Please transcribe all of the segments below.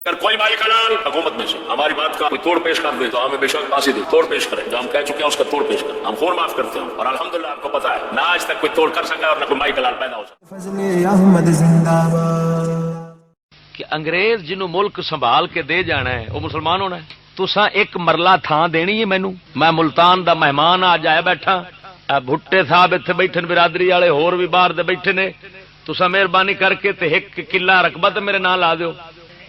اگر کوئی مالک حلال حکومت میں سے ہماری بات کا کوئی توڑ پیش کر دے تو ہمیں بے شک پھانسی دے، توڑ پیش کریں، جو ہم کہہ چکے ہیں اس کا توڑ پیش کریں، ہم خون معاف کرتے ہیں، اور الحمدللہ آپ کو پتا ہے نہ آج تک کوئی توڑ کر سکا اور نہ کوئی مالک حلال پیدا ہو سکا۔ فضل احمد زندہ باد۔ کہ انگریز جنوں ملک سنبھال کے دے جانا ہے وہ مسلمان ہونا ہے۔ تساں ایک مرلہ تھان دینی ہے مینوں، میں ملتان دا مہمان آج آیا بیٹھا، بھٹے صاحب اتنے بیٹھے برادری والے ہور بھی باہر دے بیٹھے نے، تساں مہربانی کر کے تے ایک قلعہ رقبہ تے میرے نام لا دیو۔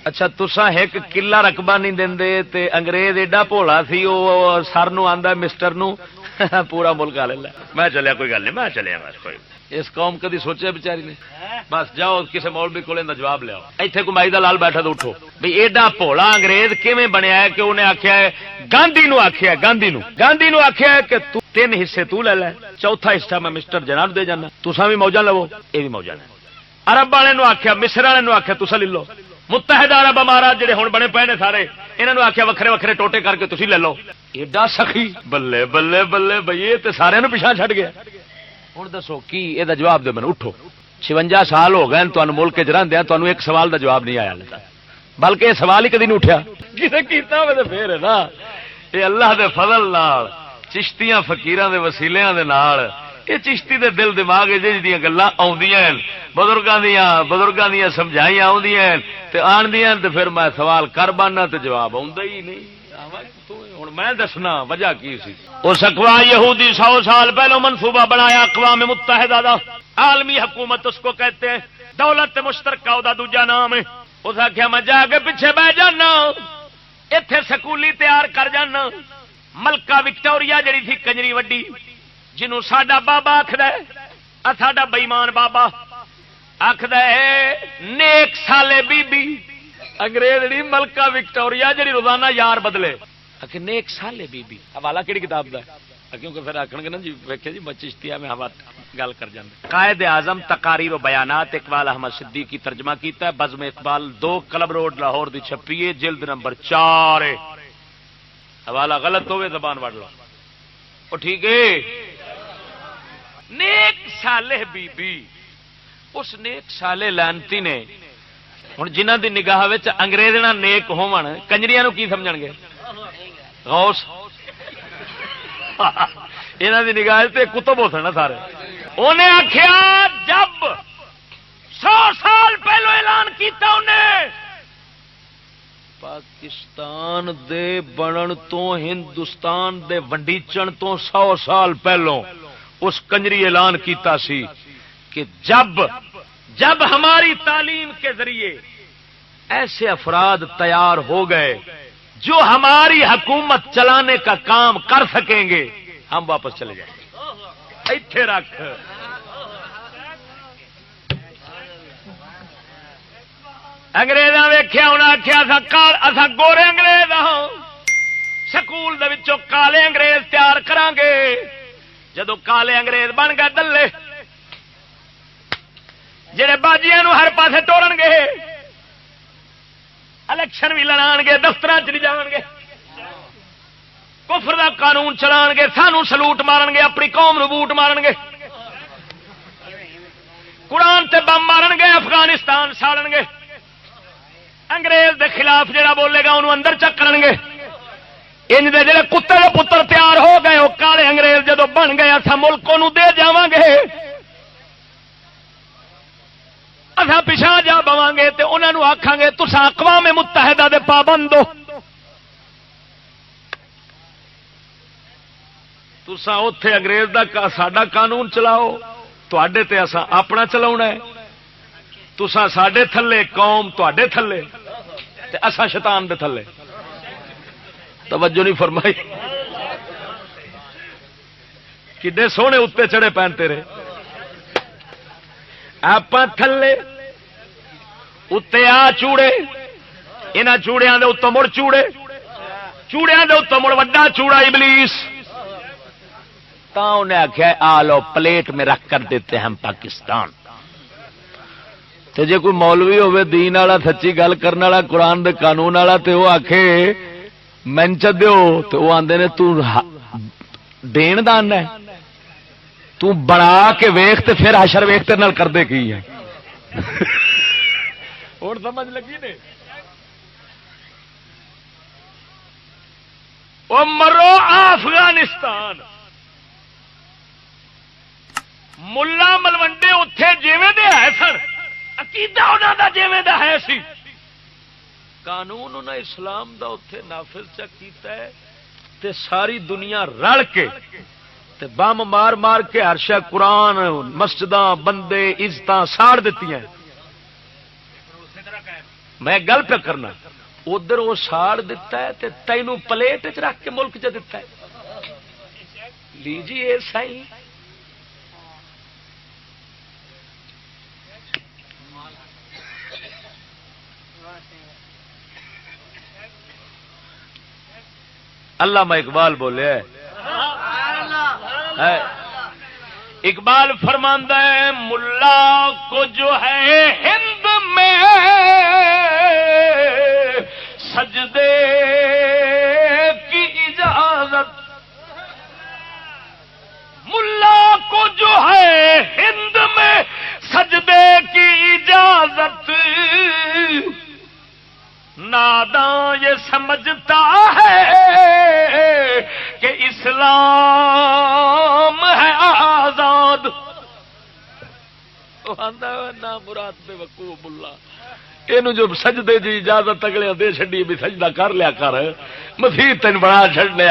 اچھا تساں ایک قلعہ رقبہ نہیں دیندے تے انگریز ایڈا بھولا سی وہ سر نو آندا مسٹر نو پورا ملک آ لے میں چلیا کوئی گل نہیں، میں چلیا بس کوئی اس قوم کدی سوچیا بیچاری نے؟ بس جاؤ کسی مولوی کول دا جواب لیاؤ، ایتھے کمائی دا لال بیٹھا تو اٹھو بھئی ایڈا بھولا انگریز کیویں بنیا ہے کہ انہیں آکھیا ہے گاندھی نو آکھیا ہے گاندھی نو آکھیا ہے کہ تو 3 حصے تو لے لے، چوتھا حصہ میں مسٹر جناب دے جانا، تساں بھی موجاں لو اے بھی موجاں لے۔ عرب والے نو آکھیا، مصر والے نو آکھیا تساں لے لو، متحدہ عرب امارات جڑے ہن بنے پے نے سارے انہاں نو آکھیا وکھرے وکھرے ٹوٹے کر کے تسی لے لو۔ ایڈا سخی بلے بلے بلے بھئی یہ تے سارے نو پیچھے چھڈ گیا۔ ہن دسو کی اے دا جواب دے مینوں، اٹھو 56 سال ہو گئے تانوں ملک وچ رہندیاں، تانوں ایک سوال دا جواب نہیں آیا ہلے تک، بلکہ یہ سوال ہی کدی نہیں اٹھیا، کسے کیتا ہوے تے پھر ہے نا۔ اے اللہ دے فضل نال چشتیاں فقیراں دے وسیلیاں دے نال یہ چشتی دے دل دماغ جہاں گلاں آؤندیاں بزرگاں دیاں سمجھائیاں آؤندیاں تے آندیاں تے پھر میں سوال کر بانا تے جواب آوندا ہی نہیں۔ ہن میں دسنا وجہ کی سی۔ اس اقوا یہودی 100 سال پہلو منصوبہ بنایا اقوام متحدہ دا، عالمی حکومت اس کو کہتے ہیں، دولت مشترکہ دا دوجا نام ہے۔ اس آخیا میں جا کے پیچھے بہ جانا، ایتھے سکولی تیار کر جانا۔ ملکہ وکٹوریا جڑی تھی کنجری وڈی جنوں ساڈا بابا آکھدا ہے، ساڈا بےمان بابا آکھدا ہے نیک سالے بی بی، انگریز جڑی ملکہ وکٹوریا جڑی روزانہ یار بدلے کہ نیک سالے بی بی، حوالہ کیڑی کتاب دا ہے؟ کیونکہ پھر آخر گے نا جی ویکھے جی چشتیہ میں ہوا گل کر جاندے۔ قائد اعظم تقاریر و بیانات اقبال احمد صدیقی ترجمہ کیتا ہے، بزم اقبال 2 کلب روڈ لاہور دی چھپی ہے، جلد نمبر 4 ہے۔ حوالہ غلط ہوئے زبان وڑ لو، وہ ٹھیک ہے۔ نیک صالح بی بی، اس نیک صالح لعنتی نے ہن جنہ دی نگاہ وچ انگریز نہ نیک ہون کنجریاں نو کی سمجھن گے؟ غوث انہاں دی نگاہ تے کتب ہو سن سارے۔ انہیں آکھیا جب 100 سال پہلو اعلان کیتا انہیں پاکستان دے بنن تو ہندوستان دے ونڈیچن تو 100 سال پہلوں اس کنجری اعلان کیتا سی کہ جب ہماری تعلیم کے ذریعے ایسے افراد تیار ہو گئے جو ہماری حکومت چلانے کا کام کر سکیں گے ہم واپس چلے جائیں گے۔ ایتھے رکھ انگریزاں ویکھیا انہاں آکھیا اساں گورے انگریز ہاں، سکول دے وچوں کالے انگریز تیار کران گے۔ جدو کالے انگریز بن گئے دلے جڑے باجیاں نو ہر پاسے ٹورن گے، الیکشن بھی لڑان گے، دفتراں چ جان گے، کفر دا قانون چلان گے، سانو سلوٹ مارن گے، اپنی قوم نو بوٹ مارن گے، قرآن تے بم مارن گے، افغانستان ساڑن گے، انگریز دے خلاف جڑا بولے گا انہوں اندر چکرن گے۔ انج دے جڑے کتے دے پتر تیار ہو گئے وہ کالے انگریز جدو بن گئے اسا ملک نو دے جاواں گے، اسا پیچھا جا بواں گے تے انہاں نو آکھاں گے تساں اقوام متحدہ دے پابند ہو، تساں اوتھے انگریز دا ساڈا قانون چلاؤ، تواڈے تے اساں اپنا چلاونا ہے، تساں ساڈے تھلے، قوم تواڈے تھلے تے اساں شیطان دے تھلے۔ توجہ نہیں فرمائی؟ کڈے سونے اتنے چڑھے پین تیرے، آپ تھلے اتنے آ چوڑے، انہاں چوڑیاں دے اتوں مڑ چوڑے، چوڑیاں دے اتوں مڑ وڈا چوڑا ابلیس۔ تا انہیں آخیا آ لو پلیٹ میں رکھ کر دیتے ہم پاکستان۔ تے جے کوئی مولوی ہوے دین والا سچی گل کرنے والا قرآن دے قانون والا تے وہ آکھے منچ دیو تو وہ آندے نے تو دین دان ہے، تو بنا کے ویخ تے پھر حشر ویخ تیرے نال کردے کی ہے۔ اور سمجھ لگی نے او مرو افغانستان ملا ملوڈے اتے جیویں دے ہے سن عقیدہ انہاں دا جیویں دا ہے سی قانون انہاں اسلام دا اتے نافذ چا کیتا ہے تے ساری دنیا رل کے تے بم مار مار کے ہر شے قرآن مسجداں بندے عزتاں ساڑ دیتی ہیں. میں گل پہ کرنا ادھر وہ ساڑ دیتا ہے تے تینوں پلیٹ چ رکھ کے ملک چ دیتا ہے. لیجیے سائی علامہ اقبال بولے ہے اقبال فرماندہ ہے ملا کو جو ہے ہند میں سجدے کی اجازت ملا کو جو ہے ہند میں سجدے کی اجازت ناداں یہ سمجھتا ہے کہ اسلام ہے آزاد. نا مراد بے وقوف ملا یہ جو سجدے جی اجازت اگلے دے چڈی بھی سجدہ کر لیا کر مسیح تین بنا چڑنے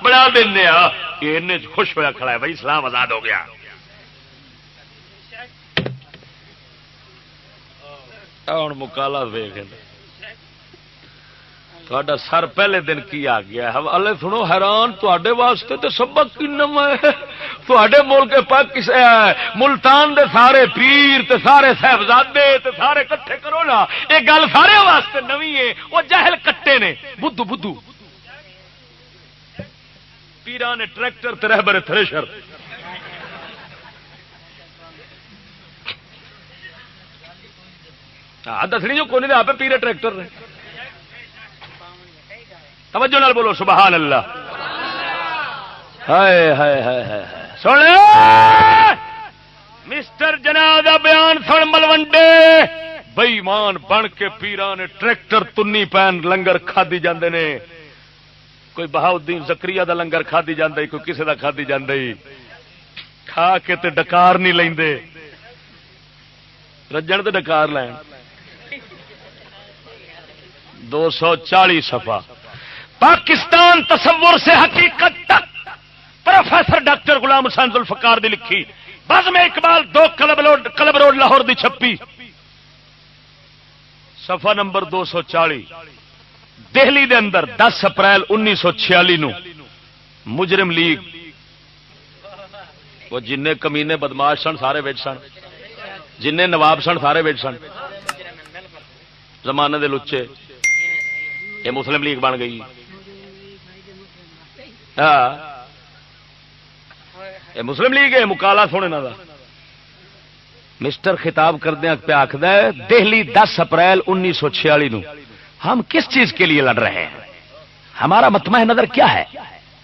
بنا دینا یہ خوش ہوا کھڑا ہے بھائی اسلام آزاد ہو گیا. ہوں مکالا ویخ تھوڑا سر پہلے دن کی آ گیا حوالے سنو حیران تے واسطے تو سبق کی تے ملک ملتان دے سارے پیر تے سارے صاحبزادے تے سارے کٹھے کرو نا یہ گل سارے واسطے نوی ہے. وہ جہل کٹے نے بدھو بدھو پیران نے ٹریکٹر تے رہبر تھریشر دسنی جو کون آپ پیرے ٹریکٹر نے. توجہ نال بولو سبحان اللہ. ہائے ہائے ہائے سن مسٹر جناح دا بیان سن ملوڈے بے ایمان بن کے پیران ٹریکٹر تنی پین لنگر کھادی جاندے نے. کوئی بہاؤدین زکریا دا لنگر کھادی جاندا کوئی کسے دا کھادی جاندا کھا کے تے ڈکار نہیں لیندے رجن تے ڈکار لین. 240 صفحہ پاکستان تصور سے حقیقت تک پروفیسر ڈاکٹر غلام حسین ذوالفقار دی لکھی بزم اقبال 2 کلب روڈ لاہور دی چھپی صفحہ نمبر 240. دہلی دے اندر 10 اپریل 1946 نو مجرم لیگ وہ جن کمینے بدماش سن سارے وچ سن جن نواب سن سارے وچ سن زمانے دے لچے یہ مسلم لیگ بن گئی. ہاں یہ مسلم لیگ ہے مکالا سونے دا مسٹر خطاب کردیا پہ آخد ہے دہلی 10 اپریل 1946 نو ہم کس چیز کے لیے لڑ رہے ہیں ہمارا مطمع نظر کیا ہے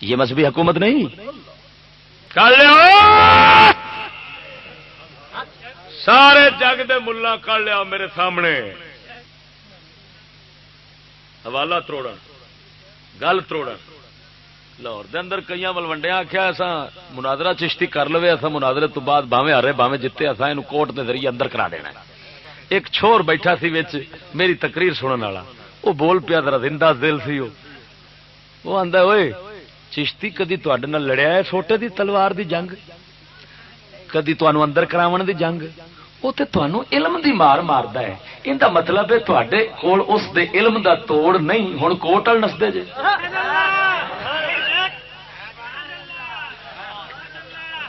یہ مذہبی حکومت نہیں. سارے جگ دے ملا کر لیا میرے سامنے حوالہ تروڑا گل تروڑا. لاہور دے اندر کئی ملوڈیا آخیا ایسا مناظرہ چشتی کر لو ایسا مناظرے تو بعد باویں ہارے باویں جیتے ایسا یہ کوٹ کے ذریعے اندر کرا دینا. ایک چھور بیٹھا سی وچ میری تقریر سننے والا وہ بول پیا ذرا زندہ دل سی وہ آندا اوئے چشتی کدی تواڈے نال لڑیا ہے چھوٹے دی تلوار دی جنگ کدی تانوں اندر کراون دی جنگ وہ تے تانوں علم دی مار ماردا ہے. ان دا مطلب ہے تواڈے کول اس دے علم دا توڑ نہیں ہن کوٹ ال نسدے جے.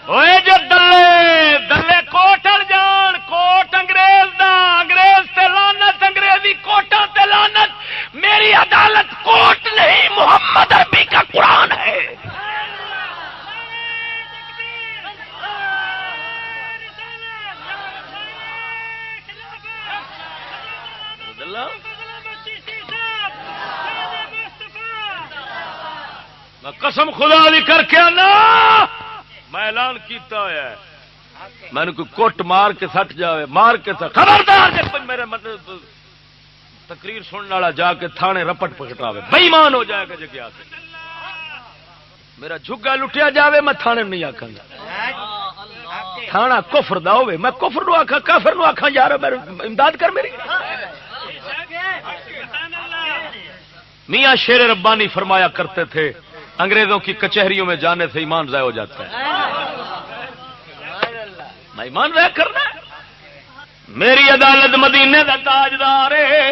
اوے جو دلے دلے کوٹ ال جان کوٹ انگریز دا انگریز تے لعنت انگریزی کوٹاں تے لعنت میری عدالت کوٹ نہیں محمد عربی کا قرآن ہے. میں قسم خدا دی کر کے آنا میں اعلان کیتا ہوا ہے میں نے کوئی کوٹ مار کے سٹ جاوے مار کے خبردار میرے تقریر سننے والا جا کے تھانے رپٹ پکٹاوے بے ایمان ہو جائے گا جگہ میرا جھگا لٹیا جاوے میں تھانے نہیں آکھاں گا، تھانا کفر دا ہوے میں کفر نو آکھاں، کافر نو آکھاں یار میری امداد کر میری۔ میاں شیر ربانی فرمایا کرتے تھے انگریزوں کی کچہریوں میں جانے سے ایمان ضائع ہو جاتا ہے، میں ایمان ضائع کرنا ہے؟ میری عدالت مدینے دا تاجدار ہے،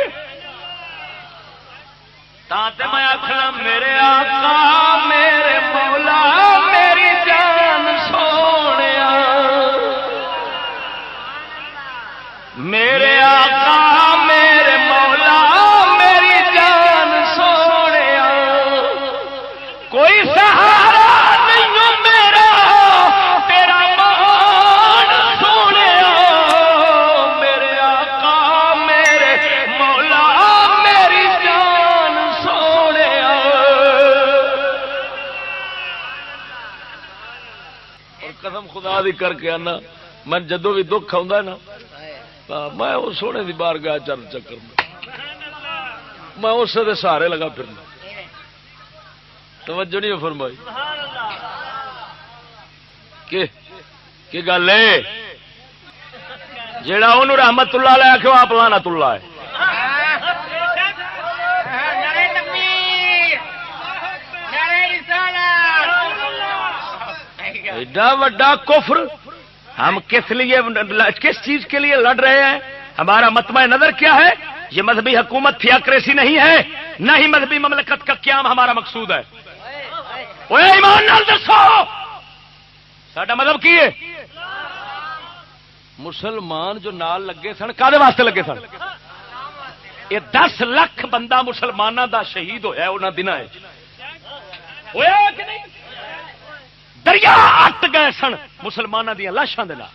تاتے میں آکھنا میرے آقا میرے مولا میری جان سونیا، میرے آقا میرے مولا میری جان سونیا، کوئی سہارا نہیں ہوں میرا تیرا مان سونیا، میرے آقا میرے مولا میری جان سونیا۔ اور قسم خدا دی کر کے آنا میں جدوں بھی دکھ آؤں نا میں وہ سونے دی بارگاہ چل چکر میں اس دے سہارے لگا پھرنا۔ توجہ نہیں فرمائی کہ گل ہے جیڑا انہوں رحمت اللہ علیہ آخو آپ لعنت اللہ ہے۔ ایڈا وڈا کفر ہم کس لیے کس چیز کے لیے لڑ رہے ہیں؟ ہمارا مطمع نظر کیا ہے؟ یہ مذہبی حکومت تھیاکریسی نہیں ہے، نہ ہی مذہبی مملکت کا قیام ہمارا مقصود ہے۔ وہ ایمان نال دسو ساڈا مذہب کی ہے؟ مسلمان جو نال لگے سن کادے واسطے لگے سن؟ یہ 10 لاکھ بندہ مسلمانوں دا شہید ہویا انہاں دناں ہویا کہ نہیں؟ دریا اٹ گئے سن مسلمانوں دیا لاشاں دے نال،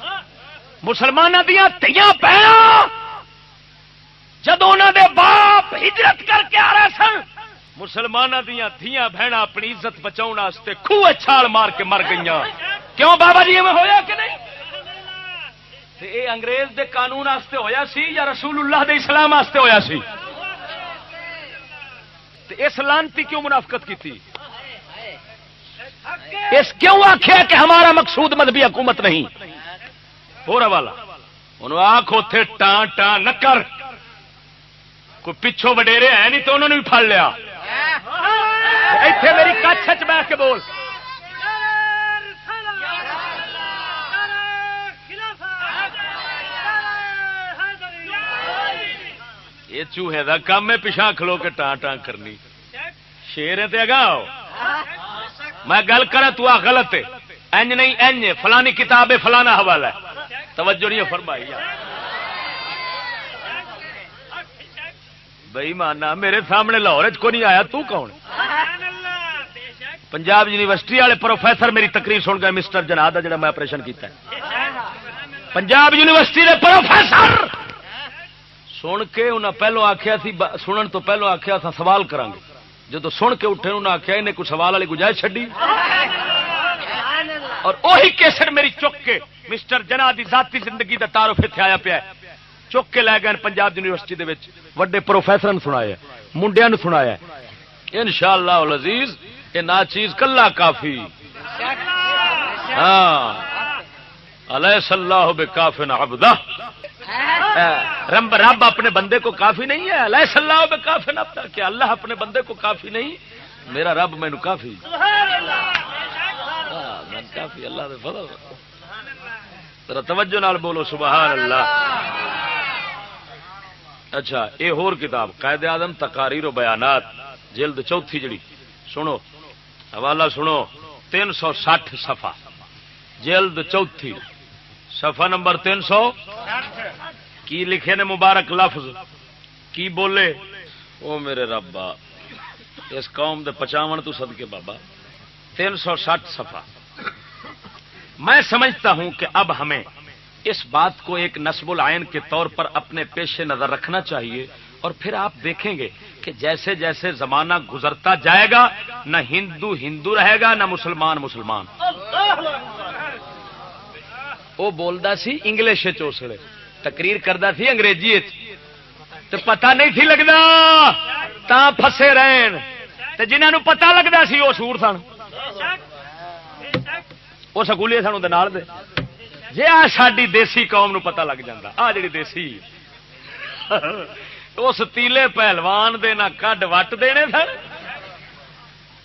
مسلمانوں دیا تیاں بہناں جدوں انہاں دے باپ ہجرت کر کے آ رہے سن، مسلمانوں دیا دھیاں بہناں اپنی عزت بچاؤن واسطے کھوے چھال مار کے مر گئیاں۔ کیوں بابا جی میں ہویا کہ نہیں؟ تے اے انگریز دے قانون واسطے ہویا سی یا رسول اللہ دے اسلام واسطے ہویا سی؟ تے اس لعنتی کیوں منافقت کی تھی؟ اس کیوں آخیا کہ ہمارا مقصود مذہبی حکومت نہیں؟ ہو رہا والا انہوں آخ اتے ٹان ٹان نہ کر، کوئی پچھوں وڈیرے ہے نہیں تو انہوں نے بھی پھڑ لیا۔ ایتھے میری کچھ بہ کے بول۔ یہ چوہے دا کام ہے پیچھا کھلو کے ٹان ٹان کرنی، شیر تے اگاؤ میں گل کرا تو آ غلط ہے، انج نہیں انج فلانی کتاب ہے فلانا حوالہ ہے، توجہ نہیں فرمائی بھائی مانا میرے سامنے لاہور کو نہیں آیا تو کون؟ پنجاب یونیورسٹی والے پروفیسر میری تقریر سن گئے، مسٹر جناد جڑا میں آپریشن کیتا ہے، پنجاب یونیورسٹی کے پروفیسر سن کے انہاں پہلو آخیا سی، سنن تو پہلو آخیا تھا سوال کریں گے، جدو سن کے اٹھے انہوں نے آخیا انہیں کوئی سوال والی گنجائش چڈی، اور وہی کیسٹ میری چک کے مسٹر جناح دی ذاتی زندگی دا تعارف اتنے آیا پیا، چک کے لے گئے پنجاب یونیورسٹی دے وچ وڈے پروفیسر سنایا، منڈیا نے سنایا۔ انشاءاللہ العزیز یہ نا چیز کلا کافی، ہاں الیس اللہ بکاف عبدہ، رب اپنے بندے کو کافی نہیں ہے؟ الیس اللہ بکاف عبدہ، کہ اللہ اپنے بندے کو کافی نہیں؟ میرا رب مینوں کافی، کافی اللہ دے فضل۔ ذرا توجہ نال بولو سبحان اللہ۔ اچھا یہ ہور کتاب قائد اعظم تقاریر و بیانات جلد 4 جڑی سنو حوالہ سنو 360 صفحہ، جلد 4 صفحہ نمبر 300 کی لکھے نے مبارک لفظ کی بولے او میرے ربا اس قوم دے 55 تو صدقے بابا 360 صفحہ۔ میں سمجھتا ہوں کہ اب ہمیں اس بات کو ایک نصب العین کے طور پر اپنے پیش نظر رکھنا چاہیے، اور پھر آپ دیکھیں گے کہ جیسے جیسے زمانہ گزرتا جائے گا نہ ہندو ہندو رہے گا نہ مسلمان مسلمان۔ وہ بولدا سی انگلش چوسڑے، تقریر کردا سی انگریزی تو پتہ نہیں تھی لگدا تا پھسے رہن، تے جنہاں نوں پتہ لگدا سی وہ سور سن۔ وہ سکولی سانوں دے نال دے جی آ ساری دیسی قوم نو پتہ لگ جاتا آ جڑی دیسی اس تیلے پہلوان دے نہ کڈ وٹ دینے سن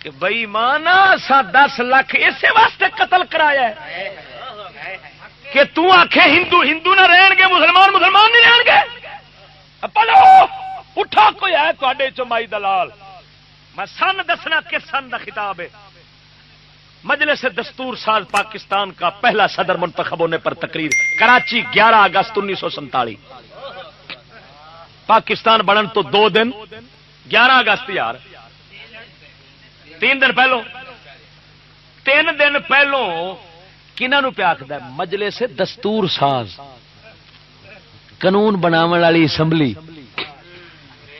کہ بئی مانا سا 10 لاکھ اسی واسطے قتل کرایا ہے کہ تو آکھے ہندو ہندو نہ رہن گے مسلمان مسلمان نہیں رہن گے پلو اٹھا کوئی ہے تے چمائی دلال میں سن دسنا کس سن کا خطاب ہے مجلس دستور ساز پاکستان کا پہلا صدر منتخب ہونے پر تقریر کراچی 11 اگست 1947 پاکستان بنن تو 2 دن 11 اگست یار 3 دن پہلو 3 دن پہلو کنہوں پہ آخد مجلس دستور ساز قانون بناون والی اسمبلی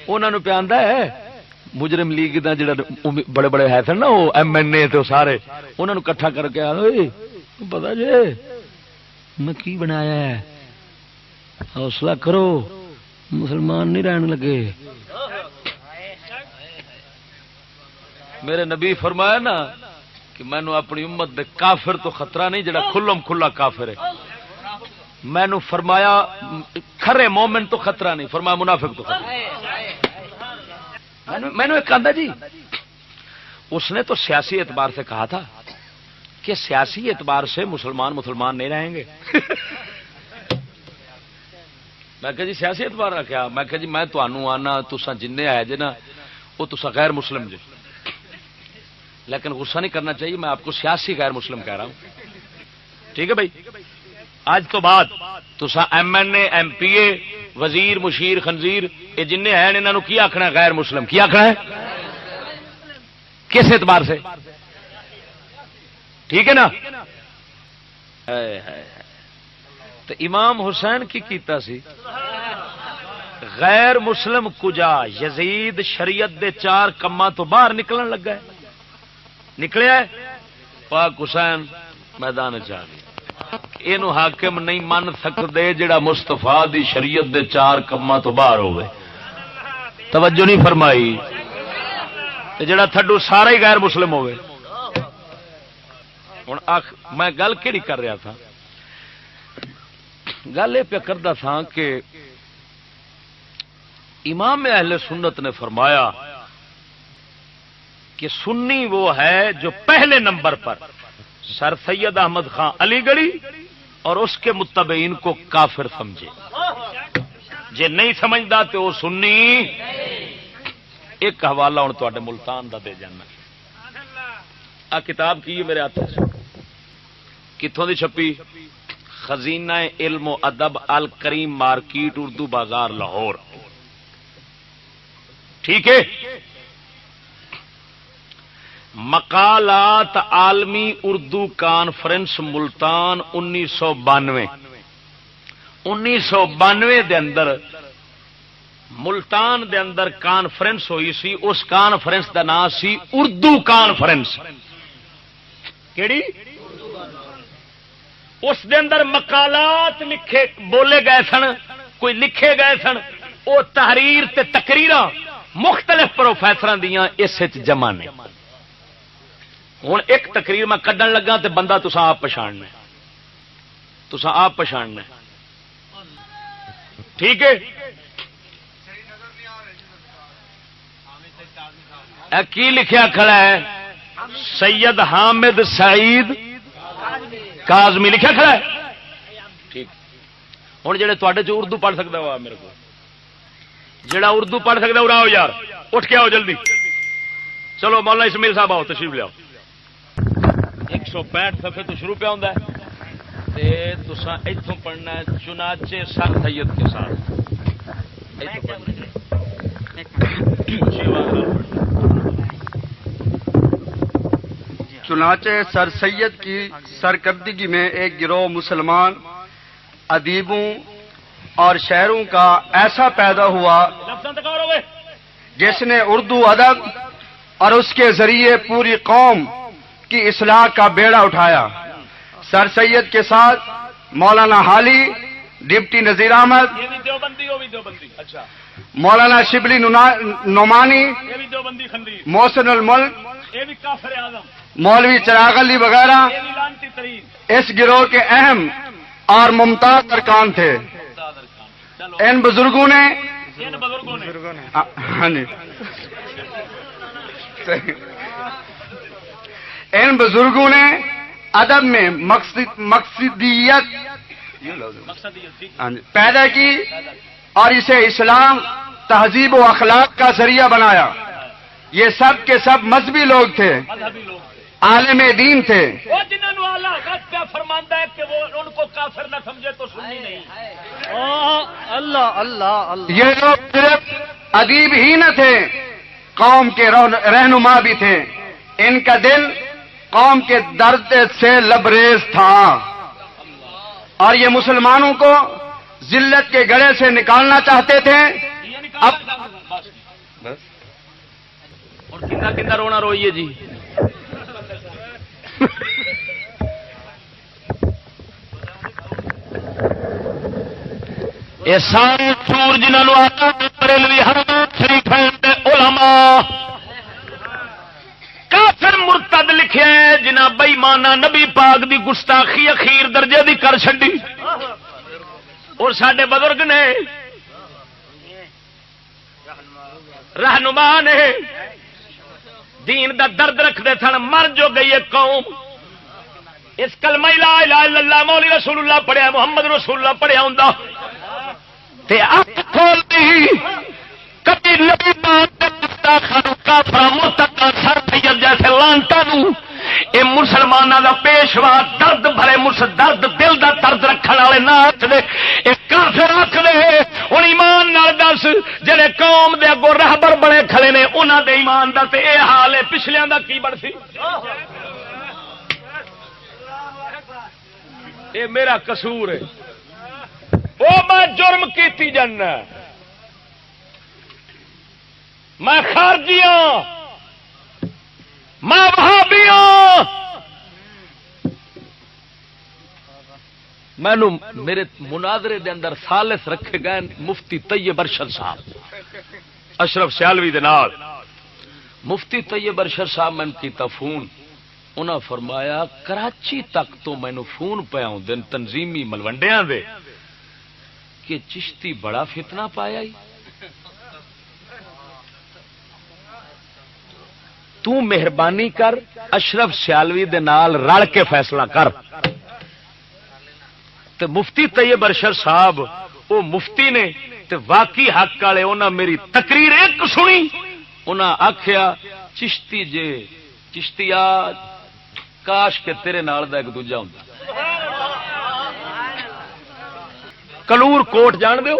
انہوں پہ آندا ہے مجرم لیگ دا جڑا بڑے بڑے ہے سن نا وہ ایم این اے تو سارے انہوں نے کٹھا کر کے آئے پتا جی میں کی بنایا ہے حوصلہ کرو مسلمان نہیں رہن لگے میرے نبی فرمایا نا کہ میں نو اپنی امت دے کافر تو خطرہ نہیں جڑا کھلم کھلا کافر ہے میں نو فرمایا کھرے مومن تو خطرہ نہیں فرمایا منافق تو خطرہ میں نے ایک کہا جی اس نے تو سیاسی اعتبار سے کہا تھا کہ سیاسی اعتبار سے مسلمان مسلمان نہیں رہیں گے میں کہ جی سیاسی اعتبار رکھا میں کہ جی میں تمہوں آنا تسا جن ہے جی نا وہ تسا غیر مسلم جی لیکن غصہ نہیں کرنا چاہیے میں آپ کو سیاسی غیر مسلم کہہ رہا ہوں ٹھیک ہے بھائی آج تو بعد تسا M N A M P A وزیر مشیر خنزیر یہ جن ہیں انہوں کی آخنا غیر مسلم کی آخنا ہے کس اعتبار سے ٹھیک ہے نا تو امام حسین کی کیتا سی غیر مسلم کجا یزید شریعت دے 4 کما تو باہر نکلن لگا ہے نکلیا ہے پاک حسین میدان چاہ گیا یہ حاکم نہیں من سکتے جڑا مستفا دی شریعت دے 4 کما تو باہر ہوئے توجہ نہیں فرمائی جڑا تھڈو سارا ہی غیر مسلم ہوئے ہوں میں گل کیڑی کر رہا تھا گل یہ پہ کرتا تھا کہ امام اہل سنت نے فرمایا کہ سنی وہ ہے جو پہلے نمبر پر سر سید احمد خان علی گڑھی اور اس کے متبعین کو کافر سمجھے جے نہیں سمجھدا تو وہ سنی ایک حوالہ ہوں تے ملتان دا دے جانا آ کتاب کی ہے میرے ہاتھ کتوں دی چھپی خزینہ علم و ادب الکریم مارکیٹ اردو بازار لاہور ٹھیک ہے مقالات عالمی اردو کانفرنس ملتان 1992 دے اندر ملتان دے اندر کانفرنس ہوئی سی اس کانفرنس دا نام سی اردو کانفرنس کیڑی اس دے اندر مقالات لکھے بولے گئے سن کوئی لکھے گئے سن وہ تحریر تے تقریراں مختلف پروفیسراں دیاں اس وچ جمع نے ہوں ایک تقریر میں کڈن لگا تے بندہ تساں آپ پچھاڑنا تساں آپ پچھاڑنا ٹھیک ہے کی لکھیا کھڑا ہے سید حامد سعید کاظمی لکھیا کھڑا ہے ٹھیک ہوں جڑے تے جو اردو پڑھ سکتا ہوا میرے کو جڑا اردو پڑھ سکتا وہ آؤ یار اٹھ کے آؤ جلدی چلو مولانا اسماعیل صاحب آؤ تشریف لیاؤ 165 صفحے تو شروع پہ آتا ہے تساں اتوں پڑھنا ہے چنانچہ سر سید کے ساتھ چنانچہ سر سید کی سرکردگی میں ایک گروہ مسلمان ادیبوں اور شاعروں کا ایسا پیدا ہوا جس نے اردو ادب اور اس کے ذریعے پوری قوم کی اصلاح کا بیڑا اٹھایا. سر سید کے ساتھ مولانا حالی، ڈپٹی نذیر احمد، مولانا شبلی نعمانی، محسن الملک، مولوی چراغ علی وغیرہ اس گروہ کے اہم اور ممتاز ارکان تھے. ان بزرگوں نے ہاں جی ان بزرگوں نے ادب میں مقصدیت پیدا کی اور اسے اسلام تہذیب و اخلاق کا ذریعہ بنایا. یہ سب کے سب مذہبی لوگ تھے, عالم دین تھے. وہ جنہوں نے اعلیٰ حضرت کیا فرماتا ہے کہ وہ ان کو کافر نہ سمجھے تو سنی نہیں. اللہ اللہ اللہ. یہ لوگ صرف ادیب ہی نہ تھے, قوم کے رہنما بھی تھے. ان کا دل قوم کے درد سے لبریز تھا اور یہ مسلمانوں کو ذلت کے گڑھے سے نکالنا چاہتے تھے. اب اور کتنا کتنا رونا روئیے جی. یہ سارے چور جنہوں علماء کافر مرتد لکھے جنہ بےمانا نبی پاک دی گستاخی اخیر درجے دی کر چڈی. اور سڈے بزرگ نے رہنما نے دین دا درد رکھتے سن. مر جو گئی ہے قوم. اس کلمہ لا الہ الا اللہ مولی رسول اللہ پڑھیا, محمد رسول اللہ پڑھیا ہوں تے اکھ کھولتی کبھی نبی پاک کافر مرتد سر سید جیسے لانتا نو اے مسلمانوں دا پیشوا درد بھرے درد دل دا درد رکھنے والے نہ آخ دے, اے کافر آخ دے. ہن ایمان نال دس جڑے قوم دے اگوں رہبر بنے کھڑے نے انہاں دے ایمان دا تے اے حال ہے, پچھلیاں دا کی بن سی. اے میرا قصور ہے, او میں جرم کیتی جانا, میں خارجی ہوں, میں وہابی ہوں. مینو میرے مناظرے دے اندر ثالث رکھے گئے مفتی طیب ارشد صاحب, اشرف سیالوی دے نال. مفتی طیب ارشد صاحب میں کیتا فون, انہاں فرمایا کراچی تک تو مینو فون پہ آؤندے تنظیمی ملوڈیاں دے کہ چشتی بڑا فتنہ پایا ہی. تو مہربانی کر اشرف سیالوی دے نال رل کے فیصلہ کر. تے مفتی طیب ارشد صاحب وہ مفتی نے تے واقعی حق والے, انہاں میری تقریر ایک سنی, انہاں آکھیا چشتی جے چشتیا کاش کے تیرے نال دا ایک دوجا ہوندا. کلور کوٹ جان دیو,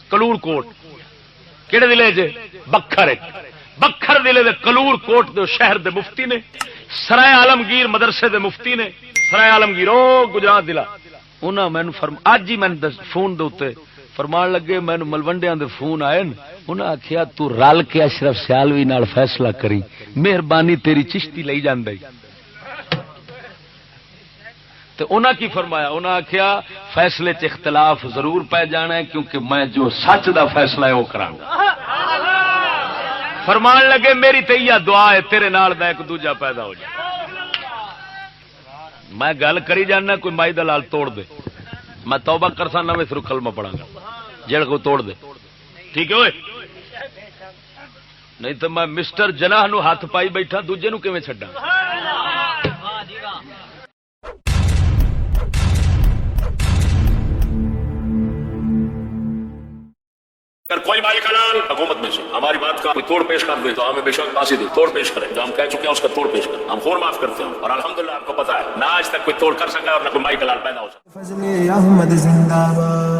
کلور کوٹ کہڑے ضلع جے؟ بکھر. بکھر ضلع دے کلور کوٹ دے شہر دے مفتی نے, سرائے عالمگیر مدرسے دے مفتی نے, سرائے عالمگیر او گجرات ضلع. انہاں مینوں اج ہی میں فون دے اوتے فرمان لگے, مینوں ملوڈیاں دے فون آئے, انہاں آکھیا تو رل کے اشرف سیالوی نال فیصلہ کری, مہربانی تیری چشتی لئی جاندا ہی. تو انہاں کی فرمایا, انہاں آکھیا فیصلے چ اختلاف ضرور پہ جانا ہے کیونکہ میں جو سچ دا فیصلہ ہے وہ کراں گا. فرمان لگے میری تے یہ دعا ہے تیرے نال دا ایک دوجا پیدا ہو جائے. میں گل کری جانا, کوئی مائی دا لال توڑ دے, میں توبہ کرسا نہ پھر کلمہ پڑھاں گا جڑ کو توڑ دے. ٹھیک ہے اوئے, نہیں تو میں مسٹر جناح نو ہاتھ پائی بیٹھا, دوجے نو کیویں چھڈاں. اگر کوئی مائی کلال حکومت میں سے ہماری بات کا کوئی توڑ پیش کر دے تو ہمیں بے شک پھانسی دے, توڑ پیش کریں. جو ہم کہہ چکے ہیں اس کا توڑ پیش کریں. ہم خون معاف کرتے ہیں اور الحمدللہ آپ کو پتا ہے نہ آج تک کوئی توڑ کر سکا اور نہ کوئی مائی کلال پیدا ہو سکا. فضل احمد زندہ باد.